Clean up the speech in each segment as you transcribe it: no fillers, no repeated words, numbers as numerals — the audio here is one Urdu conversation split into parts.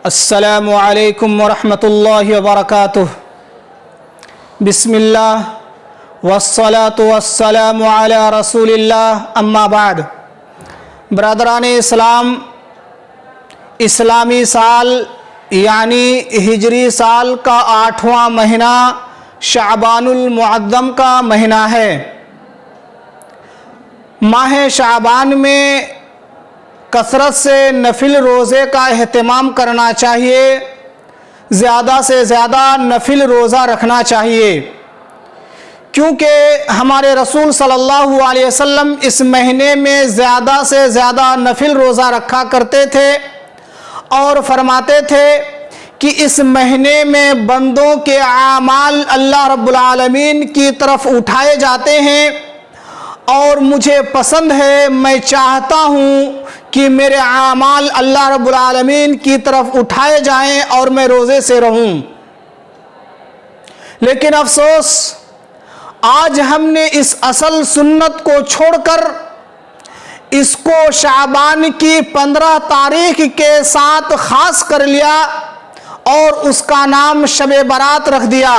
السلام علیکم ورحمۃ اللہ وبرکاتہ۔ بسم اللہ والصلاة والسلام علی رسول اللہ، اما بعد۔ برادران اسلام، اسلامی سال یعنی ہجری سال کا 8واں مہینہ شعبان المعظم کا مہینہ ہے۔ ماہ شعبان میں کثرت سے نفل روزے کا اہتمام کرنا چاہیے، زیادہ سے زیادہ نفل روزہ رکھنا چاہیے، کیونکہ ہمارے رسول صلی اللہ علیہ وسلم اس مہینے میں زیادہ سے زیادہ نفل روزہ رکھا کرتے تھے اور فرماتے تھے کہ اس مہینے میں بندوں کے اعمال اللہ رب العالمین کی طرف اٹھائے جاتے ہیں، اور مجھے پسند ہے، میں چاہتا ہوں کہ میرے اعمال اللہ رب العالمین کی طرف اٹھائے جائیں اور میں روزے سے رہوں۔ لیکن افسوس، آج ہم نے اس اصل سنت کو چھوڑ کر اس کو شعبان کی 15 تاریخ کے ساتھ خاص کر لیا اور اس کا نام شب برات رکھ دیا۔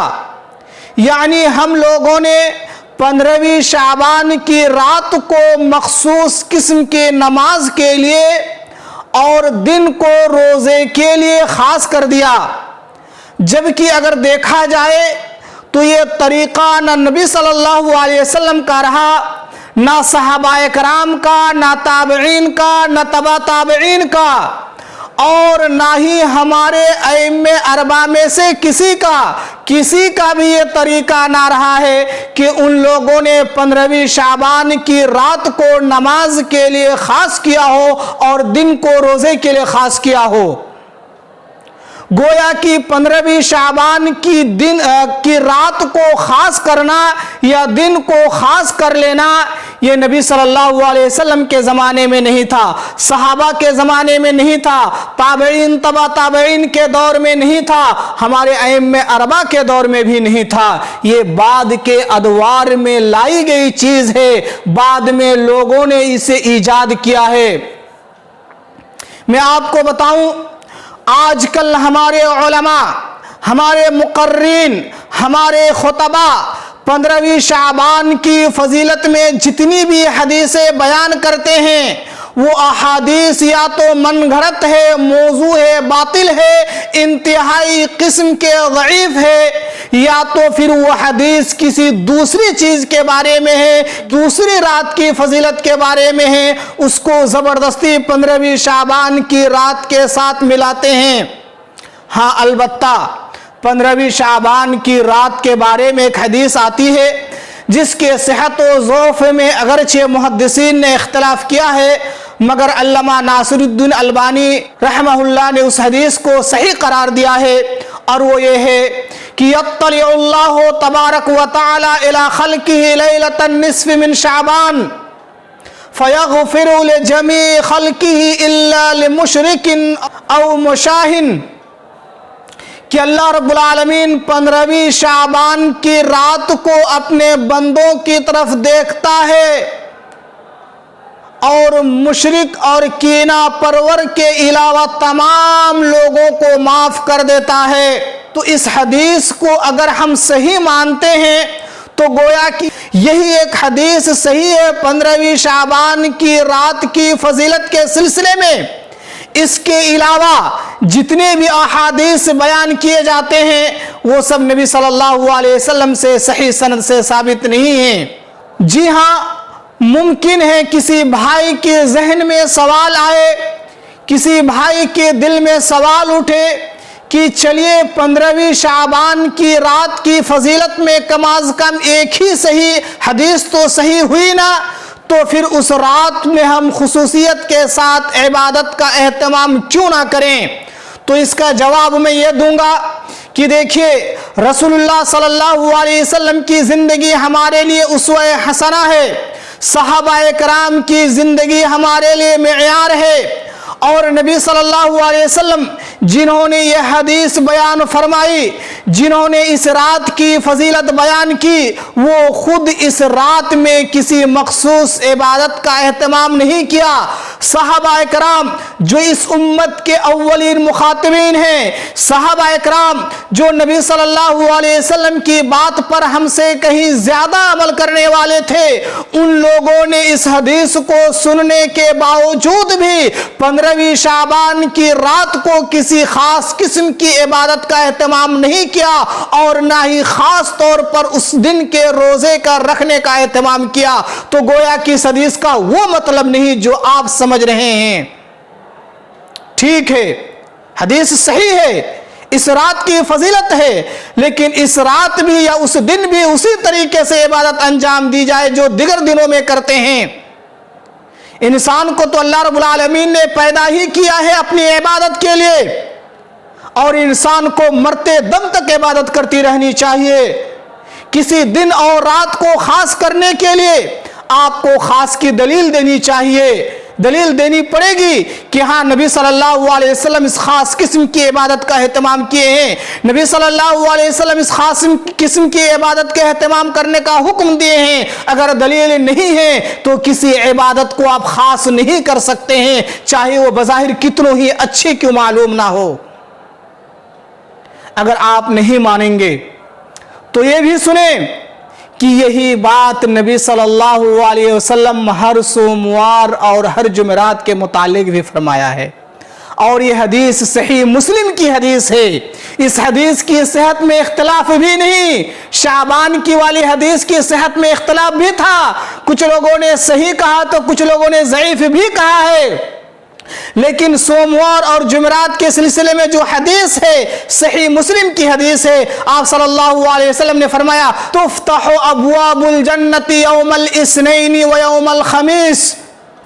یعنی ہم لوگوں نے 15ویں شعبان کی رات کو مخصوص قسم کی نماز کے لیے اور دن کو روزے کے لیے خاص کر دیا، جبکہ اگر دیکھا جائے تو یہ طریقہ نہ نبی صلی اللہ علیہ وسلم کا رہا، نہ صحابہ کرام کا، نہ تابعین کا، نہ تبع تابعین کا، اور نہ ہی ہمارے ائمہ اربعہ میں سے کسی کا بھی یہ طریقہ نہ رہا ہے کہ ان لوگوں نے 15ویں شعبان کی رات کو نماز کے لیے خاص کیا ہو اور دن کو روزے کے لیے خاص کیا ہو۔ گویا کہ 15ویں شعبان کی رات کو خاص کرنا یا دن کو خاص کر لینا یہ نبی صلی اللہ علیہ وسلم کے زمانے میں نہیں تھا، صحابہ کے زمانے میں نہیں تھا، تابعین تبع تابعین کے دور میں نہیں تھا، ہمارے ائمہ اربعہ کے دور میں بھی نہیں تھا۔ یہ بعد کے ادوار میں لائی گئی چیز ہے، بعد میں لوگوں نے اسے ایجاد کیا ہے۔ میں آپ کو بتاؤں، آج کل ہمارے علماء، ہمارے مقررین، ہمارے خطبہ 15ویں شعبان کی فضیلت میں جتنی بھی حدیثیں بیان کرتے ہیں، وہ احادیث یا تو من گھڑت ہے، موضوع ہے، باطل ہے، انتہائی قسم کے ضعیف ہے، یا تو پھر وہ حدیث کسی دوسری چیز کے بارے میں ہے، دوسری رات کی فضیلت کے بارے میں ہے، اس کو زبردستی 15ویں شعبان کی رات کے ساتھ ملاتے ہیں۔ ہاں، البتہ 15ویں شعبان کی رات کے بارے میں ایک حدیث آتی ہے جس کے صحت و ضعف میں اگرچہ محدثین نے اختلاف کیا ہے، مگر علامہ ناصر الدین البانی رحمہ اللہ نے اس حدیث کو صحیح قرار دیا ہے، اور وہ یہ ہے کہ یطلع اللہ تبارک و تعالی الی خلقہ لیلۃ النصف من شعبان فیغفر لجمیع خلقہ الا لمشرک او مشاہن، کہ اللہ رب العالمین 15ویں شعبان کی رات کو اپنے بندوں کی طرف دیکھتا ہے اور مشرک اور کینہ پرور کے علاوہ تمام لوگوں کو معاف کر دیتا ہے۔ تو اس حدیث کو اگر ہم صحیح مانتے ہیں تو گویا کہ یہی ایک حدیث صحیح ہے 15ویں شعبان کی رات کی فضیلت کے سلسلے میں۔ اس کے علاوہ جتنے بھی احادیث بیان کیے جاتے ہیں وہ سب نبی صلی اللہ علیہ وسلم سے صحیح سند سے ثابت نہیں ہیں۔ جی ہاں، ممکن ہے کسی بھائی کے ذہن میں سوال آئے، کسی بھائی کے دل میں سوال اٹھے کہ چلیے 15ویں شعبان کی رات کی فضیلت میں کم از کم ایک ہی صحیح حدیث تو صحیح ہوئی نا، تو پھر اس رات میں ہم خصوصیت کے ساتھ عبادت کا اہتمام کیوں نہ کریں؟ تو اس کا جواب میں یہ دوں گا کہ دیکھیے، رسول اللہ صلی اللہ علیہ وسلم کی زندگی ہمارے لیے اسوہ حسنہ ہے، صحابہ کرام کی زندگی ہمارے لیے معیار ہے، اور نبی صلی اللہ علیہ وسلم جنہوں نے یہ حدیث بیان فرمائی، جنہوں نے اس رات کی فضیلت بیان کی، وہ خود اس رات میں کسی مخصوص عبادت کا اہتمام نہیں کیا۔ صحابہ اکرام جو اس امت کے اولین مخاطبین ہیں، صحابہ اکرام جو نبی صلی اللہ علیہ وسلم کی بات پر ہم سے کہیں زیادہ عمل کرنے والے تھے، ان لوگوں نے اس حدیث کو سننے کے باوجود بھی 15ویں شعبان کی رات کو کسی خاص قسم کی عبادت کا اہتمام نہیں کیا، اور نہ ہی خاص طور پر اس دن کے روزے کا رکھنے کا اہتمام کیا۔ تو گویا کہ اس حدیث کا وہ مطلب نہیں جو آپ سمجھ رہے ہیں۔ ٹھیک ہے، حدیث صحیح ہے، اس رات کی فضیلت ہے، لیکن اس رات بھی یا اس دن بھی اسی طریقے سے عبادت انجام دی جائے جو دیگر دنوں میں کرتے ہیں۔ انسان کو تو اللہ رب العالمین نے پیدا ہی کیا ہے اپنی عبادت کے لیے، اور انسان کو مرتے دم تک عبادت کرتی رہنی چاہیے۔ کسی دن اور رات کو خاص کرنے کے لیے آپ کو خاص کی دلیل دینی چاہیے، دلیل دینی پڑے گی کہ ہاں نبی صلی اللہ علیہ وسلم اس خاص قسم کی عبادت کا اہتمام کیے ہیں، نبی صلی اللہ علیہ وسلم اس خاص قسم کی عبادت کے اہتمام کرنے کا حکم دیے ہیں۔ اگر دلیل نہیں ہے تو کسی عبادت کو آپ خاص نہیں کر سکتے ہیں، چاہے وہ بظاہر کتنوں ہی اچھی کیوں معلوم نہ ہو۔ اگر آپ نہیں مانیں گے تو یہ بھی سنیں کہ یہی بات نبی صلی اللہ علیہ وسلم ہر سوموار اور ہر جمعرات کے متعلق بھی فرمایا ہے، اور یہ حدیث صحیح مسلم کی حدیث ہے۔ اس حدیث کی صحت میں اختلاف بھی نہیں، شعبان کی والی حدیث کی صحت میں اختلاف بھی تھا، کچھ لوگوں نے صحیح کہا تو کچھ لوگوں نے ضعیف بھی کہا ہے، لیکن سوموار اور جمعرات کے سلسلے میں جو حدیث ہے صحیح مسلم کی حدیث ہے۔ آپ صلی اللہ علیہ وسلم نے فرمایا تفتح ابواب الجنت یوم الاثنین و یوم الخمیس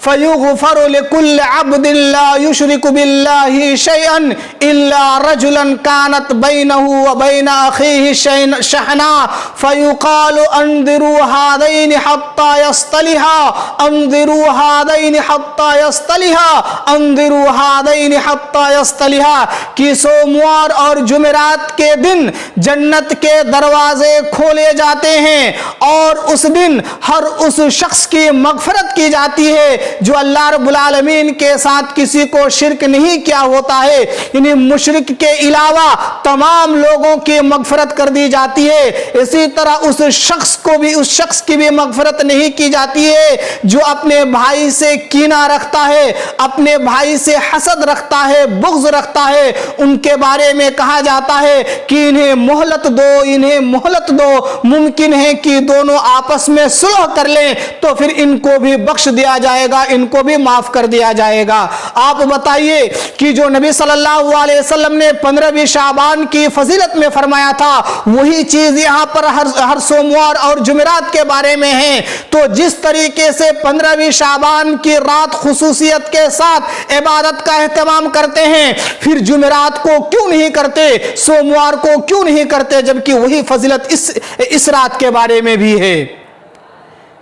فیغفر لکل عبد لا یشرک باللہ شیئا الا رجلا کانت بینہ و بین اخیہ شحنا فیقال انظروا هذین حتی یصطلحا انظروا هذین حتی یصطلحا انظروا هذین حتی یصطلحا، کہ سوموار اور جمعرات کے دن جنت کے دروازے کھولے جاتے ہیں، اور اس دن ہر اس شخص کی مغفرت کی جاتی ہے جو اللہ رب العالمین کے ساتھ کسی کو شرک نہیں کیا ہوتا ہے، یعنی مشرک کے علاوہ تمام لوگوں کی مغفرت کر دی جاتی ہے۔ اسی طرح اس شخص کی بھی مغفرت نہیں کی جاتی ہے جو اپنے بھائی سے کینہ رکھتا ہے، اپنے بھائی سے حسد رکھتا ہے، بغض رکھتا ہے۔ ان کے بارے میں کہا جاتا ہے کہ انہیں مہلت دو، انہیں مہلت دو، ممکن ہے کہ دونوں آپس میں صلح کر لیں تو پھر ان کو بھی بخش دیا جائے گا، ان کو بھی معاف کر دیا جائے گا۔ آپ بتائیے کہ جو نبی صلی اللہ علیہ وسلم نے 15ویں شعبان کی فضیلت میں فرمایا تھا وہی چیز یہاں پر ہر سوموار اور جمعرات کے بارے میں ہے۔ تو جس طریقے سے 15ویں شعبان کی رات خصوصیت کے ساتھ عبادت کا اہتمام کرتے ہیں، پھر جمعرات کو کیوں نہیں کرتے، سوموار کو کیوں نہیں کرتے، جبکہ وہی فضیلت اس رات کے بارے میں بھی ہے۔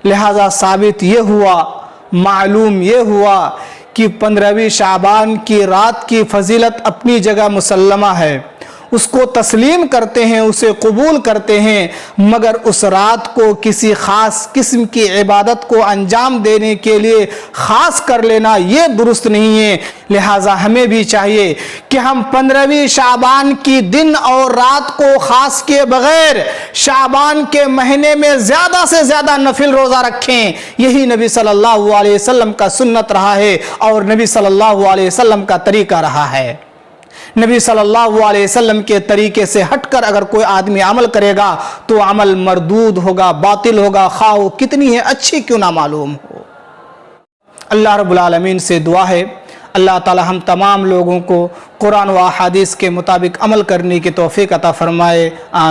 لہذا ثابت یہ ہوا، معلوم یہ ہوا کہ 15ویں شعبان کی رات کی فضیلت اپنی جگہ مسلمہ ہے، اس کو تسلیم کرتے ہیں، اسے قبول کرتے ہیں، مگر اس رات کو کسی خاص قسم کی عبادت کو انجام دینے کے لیے خاص کر لینا یہ درست نہیں ہے۔ لہٰذا ہمیں بھی چاہیے کہ ہم 15ویں شعبان کی دن اور رات کو خاص کیے بغیر شعبان کے مہینے میں زیادہ سے زیادہ نفل روزہ رکھیں۔ یہی نبی صلی اللہ علیہ وسلم کا سنت رہا ہے اور نبی صلی اللہ علیہ وسلم کا طریقہ رہا ہے۔ نبی صلی اللہ علیہ وسلم کے طریقے سے ہٹ کر اگر کوئی آدمی عمل کرے گا تو عمل مردود ہوگا، باطل ہوگا، خواہ وہ کتنی ہے اچھی کیوں نہ معلوم ہو۔ اللہ رب العالمین سے دعا ہے اللہ تعالی ہم تمام لوگوں کو قرآن و احادیث کے مطابق عمل کرنے کی توفیق عطا فرمائے۔ آمین۔